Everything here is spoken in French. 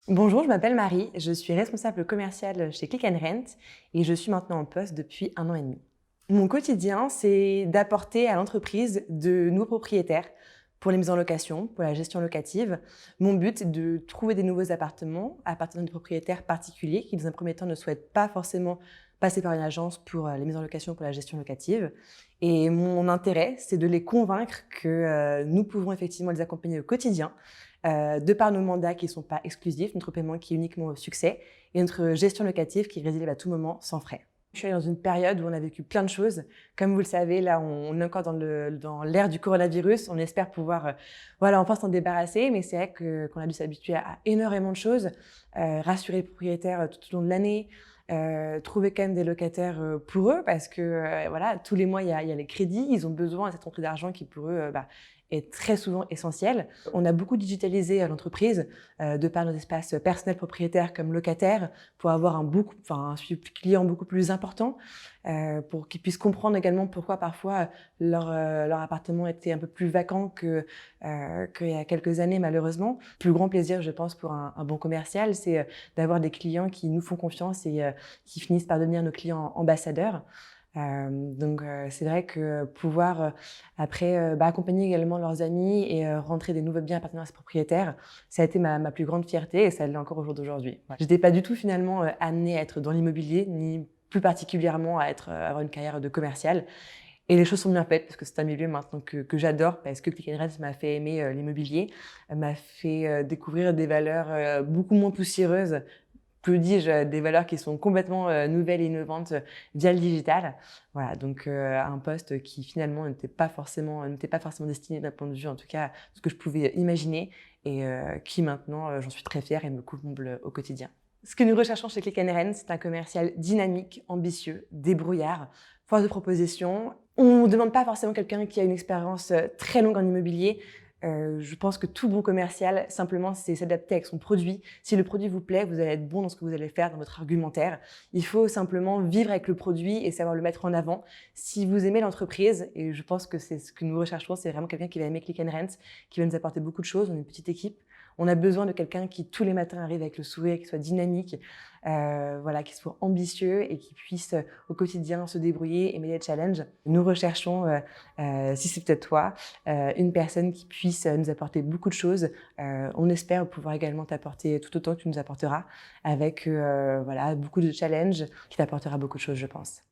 Bonjour, je m'appelle Marie, je suis responsable commerciale chez Click Rent et je suis maintenant en poste depuis 1 an et demi. Mon quotidien, c'est d'apporter à l'entreprise de nouveaux propriétaires pour les mises en location, pour la gestion locative. Mon but, c'est de trouver des nouveaux appartements à partir de propriétaires particuliers qui, dans un premier temps, ne souhaitent pas forcément passer par une agence pour les mises en location, pour la gestion locative. Et mon intérêt, c'est de les convaincre que nous pouvons effectivement les accompagner au quotidien, de par nos mandats qui ne sont pas exclusifs, notre paiement qui est uniquement au succès et notre gestion locative qui est résiliable à tout moment sans frais. Je suis dans une période où on a vécu plein de choses. Comme vous le savez, là, on est encore dans l'ère du coronavirus. On espère pouvoir, enfin s'en débarrasser. Mais c'est vrai qu'on a dû s'habituer à énormément de choses. Rassurer les propriétaires tout au long de l'année. Trouver quand même des locataires pour eux parce que tous les mois, il y a les crédits. Ils ont besoin de cette rentrée d'argent qui, pour eux, est très souvent essentielle. On a beaucoup digitalisé l'entreprise de par nos espaces personnels propriétaires comme locataires pour avoir un suivi client beaucoup plus important, pour qu'ils puissent comprendre également pourquoi parfois leur appartement était un peu plus vacant qu'il y a quelques années malheureusement. Le plus grand plaisir, je pense, pour un bon commercial, c'est d'avoir des clients qui nous font confiance et qui finissent par devenir nos clients ambassadeurs. C'est vrai que pouvoir après accompagner également leurs amis et rentrer des nouveaux biens appartenant à ce propriétaire, ça a été ma plus grande fierté et ça l'est encore au jour d'aujourd'hui. Ouais. J'étais pas du tout finalement amenée à être dans l'immobilier, ni plus particulièrement à avoir une carrière de commercial. Et les choses sont bien faites parce que c'est un milieu maintenant que j'adore parce que Click Rent m'a fait aimer l'immobilier, m'a fait découvrir des valeurs beaucoup moins poussiéreuses, que dis-je, des valeurs qui sont complètement nouvelles et innovantes via le digital. Voilà, donc un poste qui finalement n'était pas forcément destiné d'un point de vue, en tout cas, à ce que je pouvais imaginer et qui maintenant, j'en suis très fière et me comble au quotidien. Ce que nous recherchons chez Click Rent, c'est un commercial dynamique, ambitieux, débrouillard, force de proposition. On ne demande pas forcément quelqu'un qui a une expérience très longue en immobilier. Je pense que tout bon commercial, simplement, c'est s'adapter avec son produit. Si le produit vous plaît, vous allez être bon dans ce que vous allez faire, dans votre argumentaire. Il faut simplement vivre avec le produit et savoir le mettre en avant. Si vous aimez l'entreprise, et je pense que c'est ce que nous recherchons, c'est vraiment quelqu'un qui va aimer Click Rent, qui va nous apporter beaucoup de choses. On est une petite équipe. On a besoin de quelqu'un qui, tous les matins, arrive avec le sourire, qui soit dynamique, qui soit ambitieux et qui puisse au quotidien se débrouiller et mener des challenges. Nous recherchons, si c'est peut-être toi, une personne qui puisse nous apporter beaucoup de choses. On espère pouvoir également t'apporter tout autant que tu nous apporteras avec beaucoup de challenges qui t'apportera beaucoup de choses, je pense.